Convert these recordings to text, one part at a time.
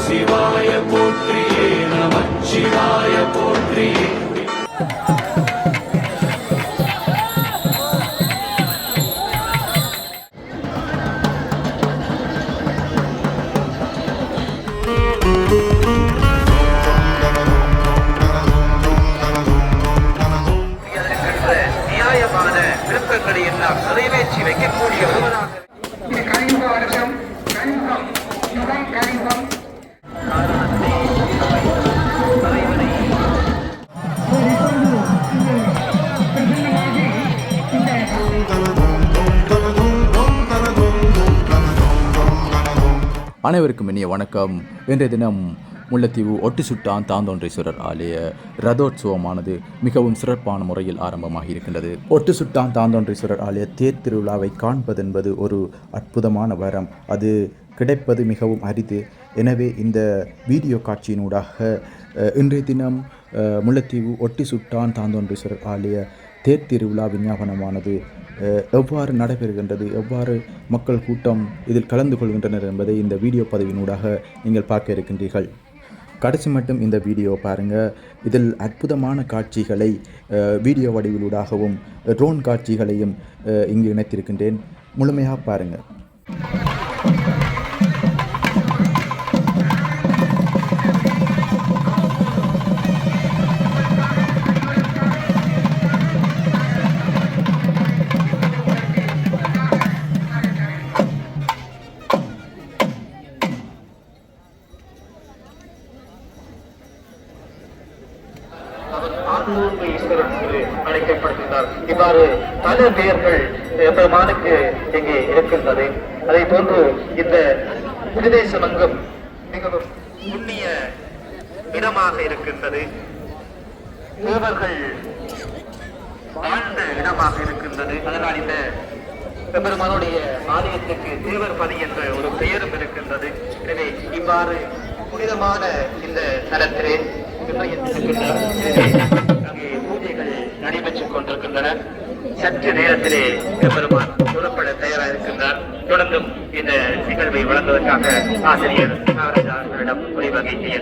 சிவாய போற்றியே நமச்சிவாய போற்றியே. நியாயமான விருப்பங்களை எல்லாம் நிறைவேற்றி வைக்கக்கூடிய ஒருவராக அனைவருக்கும் இனிய வணக்கம். இன்றைய தினம் முல்லைத்தீவு ஒட்டிசுட்டான் தாந்தோன்றீஸ்வரர் ஆலய ரதோற்சவமானது மிகவும் சிறப்பான முறையில் ஆரம்பமாகி இருக்கின்றது. ஒட்டிசுட்டான் தாந்தோன்றீஸ்வரர் ஆலய தேர் திருவிழாவை காண்பதென்பது ஒரு அற்புதமான வரம். அது கிடைப்பது மிகவும் அரிது. எனவே இந்த வீடியோ காட்சியினூடாக இன்றைய தினம் முல்லைத்தீவு ஒட்டிசுட்டான் தாந்தோன்றீஸ்வரர் ஆலய தேர் திருவிழா விஞ்ஞாபனமானது எவ்வாறு நடைபெறுகின்றது, எவ்வாறு மக்கள் கூட்டம் இதில் கலந்து கொள்கின்றனர் என்பதை இந்த வீடியோ பதிவினூடாக நீங்கள் பார்க்க இருக்கின்றீர்கள். கடைசி மட்டும் இந்த வீடியோ பாருங்கள். இதில் அற்புதமான காட்சிகளை வீடியோ வடிவிலூடாகவும் ட்ரோன் காட்சிகளையும் இங்கு இணைத்திருக்கின்றேன். முழுமையாக பாருங்கள். ஈஸ்வரன் என்று அழைக்கப்படுகின்றார். இவ்வாறு பல பெயர்கள் பெருமானுக்கு இங்கே இருக்கின்றது. அதே போன்று இந்த பிரதேசம் அங்கும் மிகவும் புண்ணிய இடமாக இருக்கின்றது. தேவர்கள் வாழ்ந்த இடமாக இருக்கின்றது. அதனால் இந்த பெருமானுடைய ஆலயத்துக்கு தேவர் பதி என்ற ஒரு பெயரும் இருக்கின்றது. எனவே இவ்வாறு புனிதமான இந்த தலத்திலே அங்கே பூஜைகள் நடைபெற்றுக் கொண்டிருக்கின்றன. சற்று நேரத்திலே பெருமான் புறப்பட தயாராக இருக்கின்றார். தொடர்ந்தும் இந்த நிகழ்வை வழங்குவதற்காக ஆசிரியர் நாகராஜா அவர்களிடம் வழிவகை செய்ய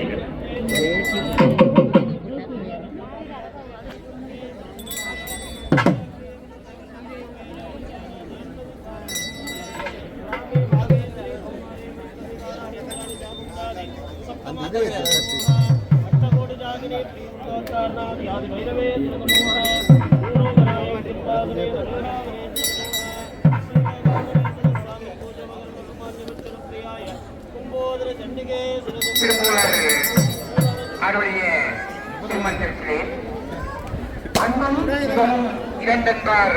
இரண்டார்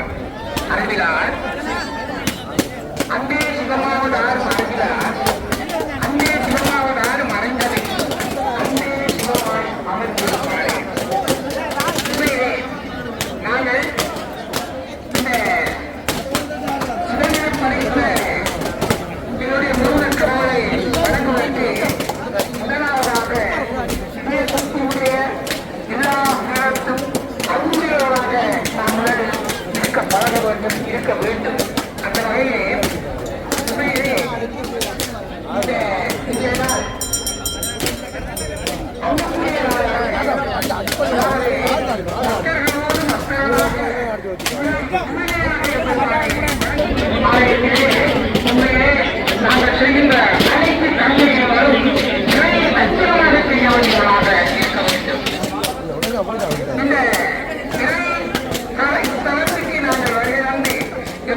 அறிவிலார் அன்பே சிவமாவதார் மறைவிலார் அன்பே சிவமாவதார் மறைந்தது அன்பே சிவமாய் அமர்ந்திருப்பாரே. நாங்கள் இந்த சிவனை படைத்த என்னுடைய மூல கடவுளை வணங்குவதற்கு முதலாவதாக சிவனுடைய எல்லா நேரத்தும் அன்புடையவராக நாங்கள் இருக்க பழக வேண்டும், இருக்க வேண்டும். அந்த வகையிலே இந்த நாள் நாங்கள் செய்கின்ற அனைத்து தன்மைகளும் அற்புதமாக செய்ய வேண்டியவராக இருக்க வேண்டும். இந்த தளத்துக்கு நாங்கள் வருகிறது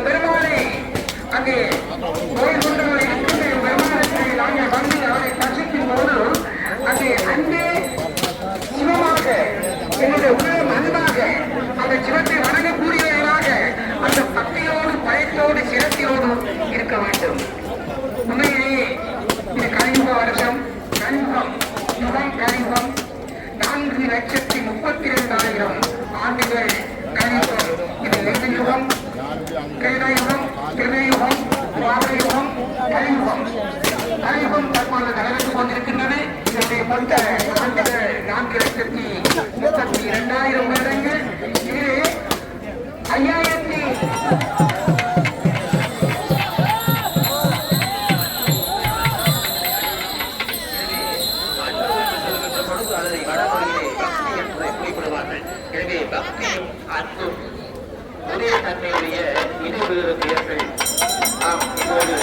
பெருமானை அங்கே கோயில் கொண்டு இருக்கின்ற பெருமானத்தை நாங்கள் வந்து அவரை தரிசிக்கும் போது அங்கே அன்பே சிவமாக என்னுடைய உலகம் அன்பாக அந்த சிவத்தை வணங்கக்கூடியவர்களாக அந்த பக்தியோடு பயத்தோடு சிரத்தையோடு இருக்க வேண்டும். உண்மையிலேயே இந்த கலியுக வருஷம் கலியுகம் யுகம் கலியுகம் 4,32,000 ஆண்டுகள் கலியுகம். இது நெடுயுகம், கிருதயுகம், கிருதயுகம், துவாபரயுகம், கலியுகம். கலியுகம் தற்போது நடந்து கொண்டிருக்கின்றது. இதனுடைய மொத்த ஆண்டுகள் 4,32,000 வருடங்கள். இது 5,000 5,000 கூடுகிறீர்கள். ஆம், இப்போது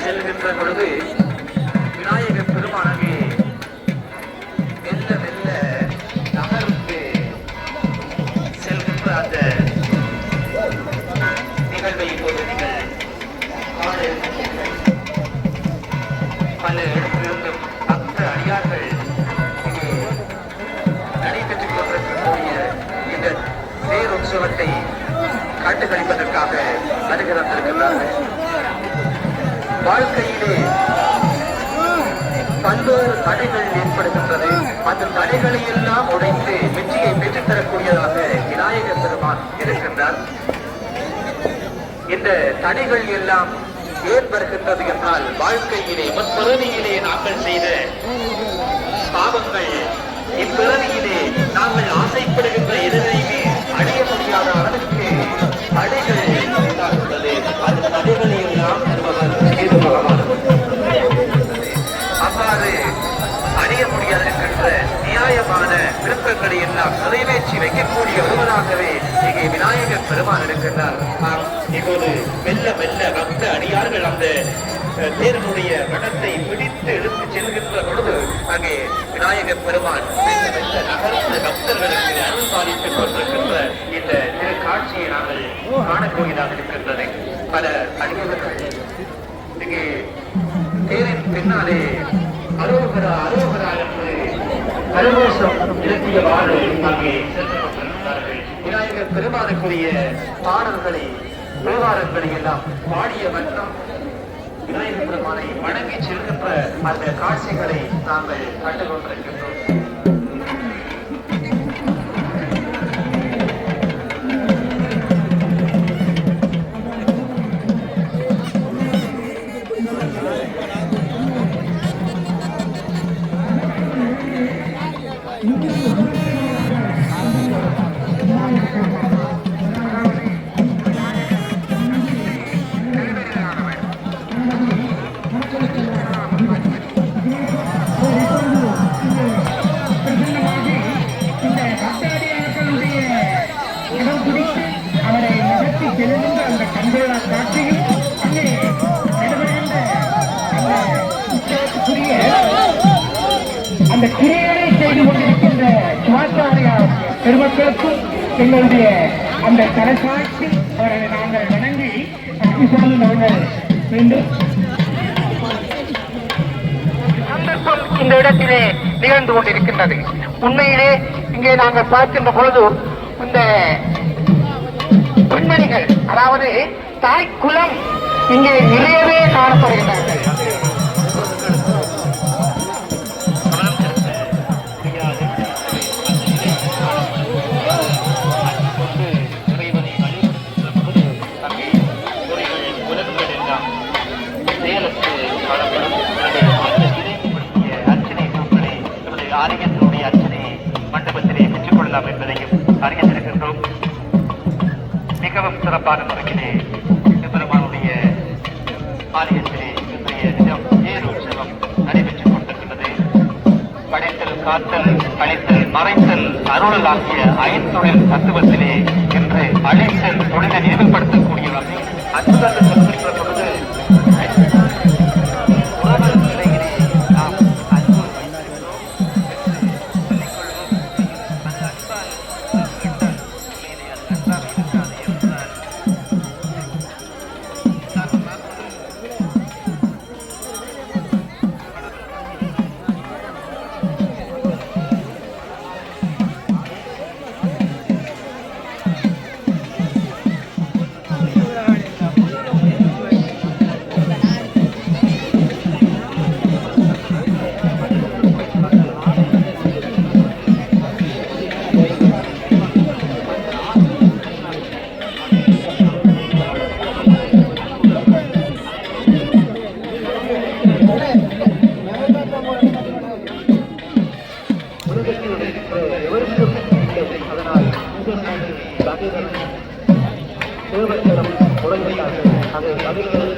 செல்கின்ற பொழுது விநாயகர் பெருமானே மெல்ல மெல்ல நகர்ந்து செல்கின்ற அந்த நிகழ்வை இப்போது நீங்கள் காண இருக்கிறீர்கள். பல இடத்திலிருந்தும் பக்த அடியார்கள் இங்கே நடைபெற்றுக் கொண்டிருக்கக்கூடிய இந்த தேரோற்சவத்தை கண்டுகளிப்பதற்காக வருகை தந்திருக்கிறார்கள். வாழ்க்கையிலே பல்வேறு தடைகள் ஏற்படுகின்றது. அந்த தடைகளை எல்லாம் உடைத்து வெற்றியை பெற்றுத் தரக்கூடியதாக விநாயகர் பெருமான் இருக்கின்றார். இந்த தடைகள் எல்லாம் ஏன் வருகின்றது என்றால், வாழ்க்கையிலே முற்பிறவியிலே நாங்கள் செய்த பாவங்கள் இப்பிறவியிலே நாங்கள் ஆசைப்படுகின்ற எதிரையுமே அடைய முடியாத அளவுக்கு தடைகள் உண்டாகியுள்ளது. அந்த தடைகளை எல்லாம் அவ்வாறு அடைய முடியாதிருக்கின்ற நியாயமான விருப்பங்களை எல்லாம் நிறைவேற்றி வைக்கக்கூடிய ஒருவராகவே இங்கே விநாயகர் பெருமான் இருக்கின்றார். இப்போது மெல்ல மெல்ல பக்த அடியார்கள் அந்த தேரனுடைய மனத்தை பிடித்து எடுத்து செல்கின்ற பொழுது அங்கே விநாயகர் பெருமான் மெல்ல மெல்ல நகர்ந்து பக்தர்களுக்கு அருள் பாலித்துக் கொண்டிருக்கின்ற இந்த திரு காட்சியை நாங்கள் காணக்கூடியதாக இருக்கின்றது. பல அடியவர்கள் இங்கே தேரின் பின்னாலே அரோகரா அரோகரா என்று கரகோஷம் இலக்கியவாறு அங்கே சென்று கொண்டிருக்கிறார்கள். விநாயகர் பெருமானுக்குரிய பாடல்களை விவகாரங்களை எல்லாம் பாடிய வண்ணம் விநாயகர் பெருமானை வணங்கி செல்கின்ற அந்த காட்சிகளை நாங்கள் கண்டு கொண்டிருக்கின்றோம். அந்த கிரியையை செய்து கொண்டிருக்கின்ற சிவாச்சாரியா பெருமக்களுக்கும் எங்களுடைய அந்த தலைசாட்சி அவர்களை நாங்கள் வணங்கி அக்னிசாமி நாங்கள் மீண்டும் சந்தர்ப்பம் இந்த இடத்திலே நிகழ்ந்து கொண்டிருக்கின்றது. உண்மையிலே இங்கே நாங்கள் பார்க்கின்ற பொழுது இந்த பெண்மணிகள், அதாவது தாய் குலம் இங்கே நிறையவே காணப்படுகின்றார்கள். ஆலயத்தினுடைய அர்ச்சனையை மண்டபத்திலே பெற்றுக் கொள்ளலாம் என்பதையும் அறிந்திருக்கின்றோம். மிகவும் சிறப்பான முறையிலே பெருமானுடைய ஆலயத்திலே இன்றைய தினம் தேரோற்சவம் நடைபெற்றுக் கொண்டிருக்கிறது. படைத்தல், காத்தல், அழித்தல், மறைத்தல், அருளல் ஆகிய ஐந்தொழில் தத்துவத்திலே இன்று அழித்தல் தொழிலை நினைவுபடுத்தக்கூடிய வகை அற்புதங்கள் சொல்கின்ற பொழுது தேவஸ்வரம் முழங்கினார்கள். அதை தமிழர்கள்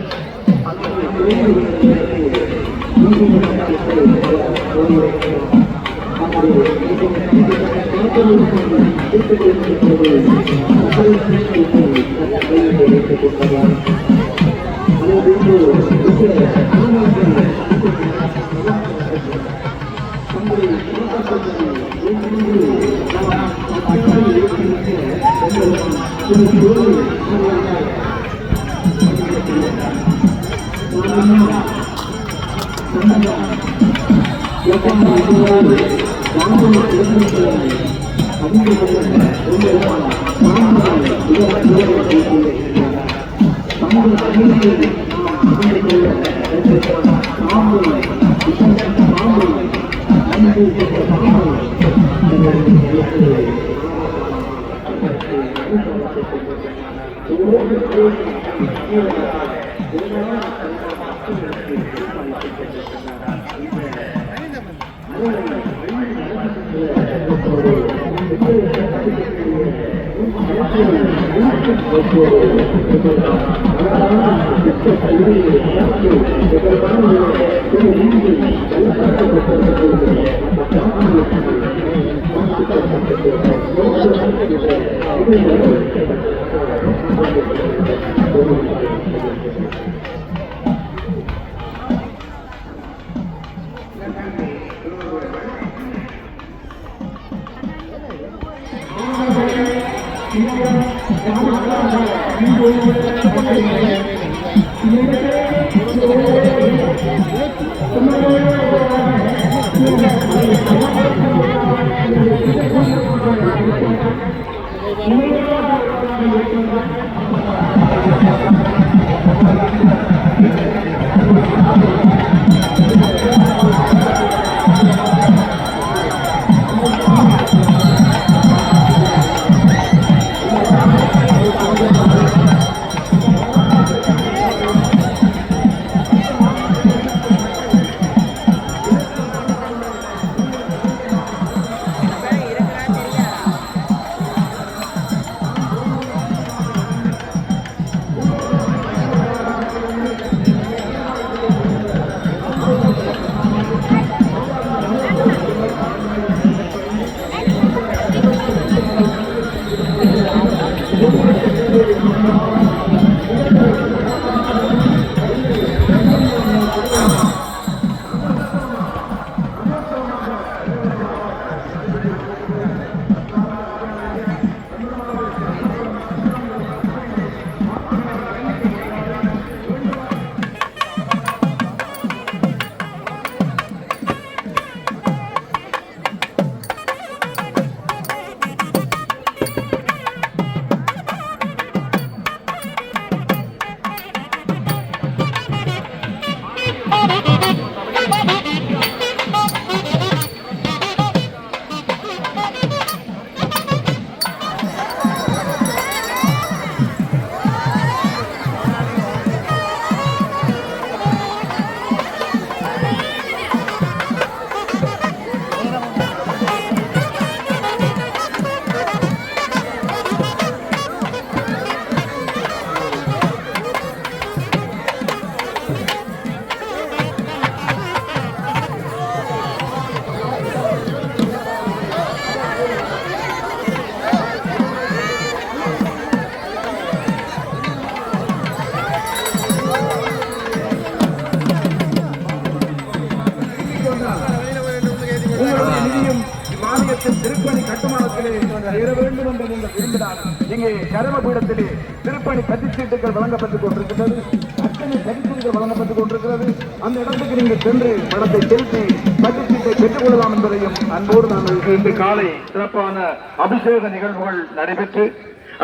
திருப்பணி கட்டுமானத்திலே சேர வேண்டும் என்று நீங்கள் விரும்பினால் இங்கே கர்மபீடத்திலே திருப்பணி பதிச்சீட்டுகள் வழங்கப்பட்டுக் கொண்டிருக்கிறது. அத்தனை பதிச்சீட்டுகள் வழங்கப்பட்டுக் கொண்டிருக்கிறது. அந்த இடத்துக்கு நீங்கள் சென்று பணத்தை செலுத்தி பதிச்சீட்டை பெற்றுக் கொள்ளலாம் என்பதையும் அன்போடு நாங்கள் இன்று காலை சிறப்பான அபிஷேக நிகழ்வுகள் நடைபெற்று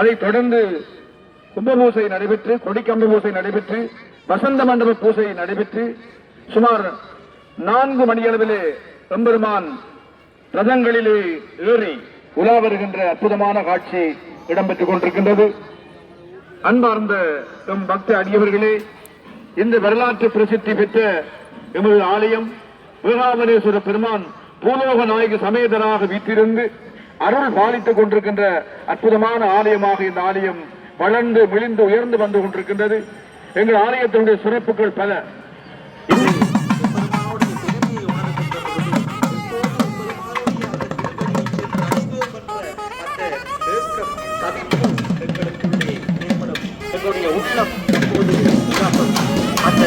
அதைத் தொடர்ந்து கும்பபூசை நடைபெற்று கொடிக்கம்பு பூசை நடைபெற்று வசந்த மண்டப பூசை நடைபெற்று சுமார் 4 மணியளவிலே எம்பெருமான் ரதங்களிலே ஏறி உலா வருகின்ற அற்புதமான காட்சி இடம்பெற்றுக் கொண்டிருக்கின்றது. அன்பார்ந்த எம் பக்த அடியவர்களே, இந்த வரலாற்று பிரசித்தி பெற்ற எமது ஆலயம் ஏகாம்பரேஸ்வர பெருமான் பூலோக நாயக சமேதராக வீற்றிருந்து அருள் பாலித்துக் கொண்டிருக்கின்ற அற்புதமான ஆலயமாக இந்த ஆலயம் வளர்ந்து விழிந்து உயர்ந்து வந்து கொண்டிருக்கின்றது. எங்கள் ஆலயத்தினுடைய சிறப்புகள் பல. எங்களுடைய உள்ளம் அந்த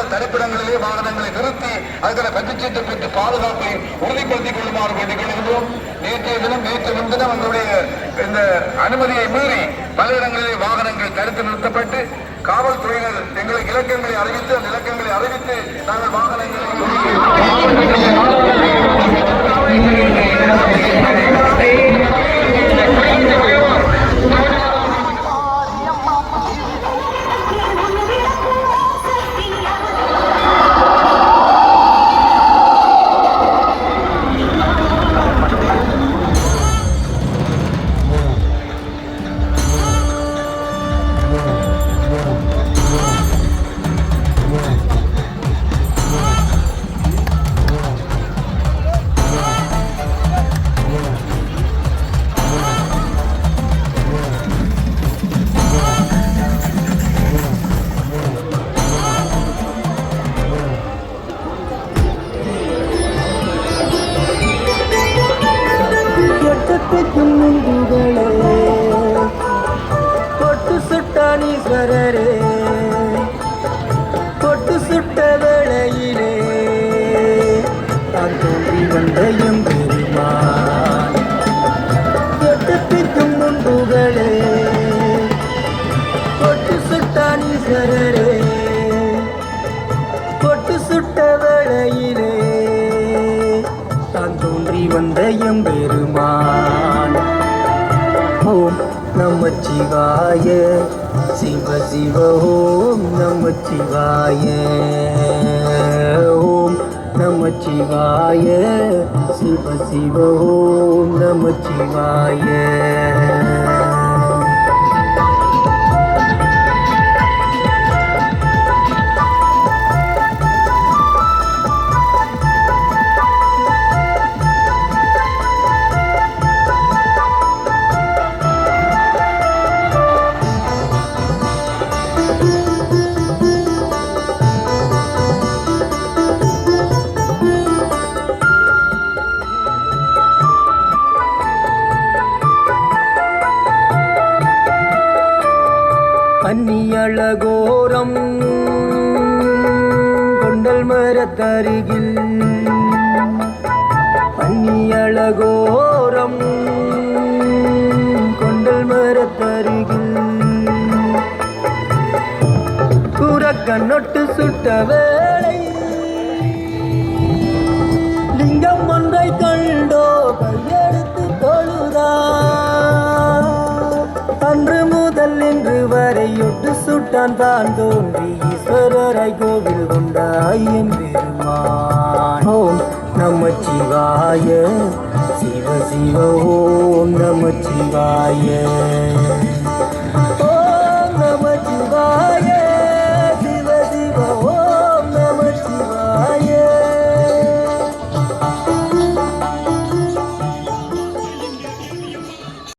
அந்தந்த தரிப்பிடங்களிலே வாகனங்களை நிறுத்தி அதுக்கான பதிச்சீட்டை பெற்று பாதுகாப்பை உறுதிப்படுத்திக் கொள்ளுமாறு வேண்டிக் கொள்கின்றோம். நேற்று முன்தினம் எங்களுடைய இந்த அனுமதியை மீறி பல இடங்களிலே வாகனங்கள் தடுத்து நிறுத்தப்பட்டு காவல்துறையினர் எங்களுக்கு இலக்கங்களை அறிவித்து அந்த இலக்கங்களை அறிவித்து நாங்கள் வாகனங்களை கொட்டு சுட்டானீஸ்வரரே கொட்டு சுட்ட வேளையிலே தான் தோன்றி வந்த எம் பெருமான் எட்டத்திற்கும் முன்புகளே கொட்டு சுட்டானீஸ்வரரே கொட்டு சுட்ட வேளையிலே தான் தோன்றி வந்த எம் பெருமான். ஓம் நமச்சிவாய சிவ சிவ ஓம் நமச்சிவாய ஓம் நமச்சிவாய சிவ சிவ ஓம் நமச்சிவாய. அந்நியழகோரம் கொண்டல் மரத்தருகில் அந்நியழகோரம் கொண்டல் மரத்தருகில் குரக்கண்ணொட்டு சுட்ட வேளை லிங்கம் ஒன்றை கண்டோ கையெடுத்து தொழுதா அன்று முதல் இன்று வரை ஒட்டு சுட்டான் தான் தோன்றி ஈஸ்வரராய் கோவில் கொண்டாய் என் பெருமான். ஓம் நமச்சிவாய சிவ சிவ ஓம் நமச்சிவாய.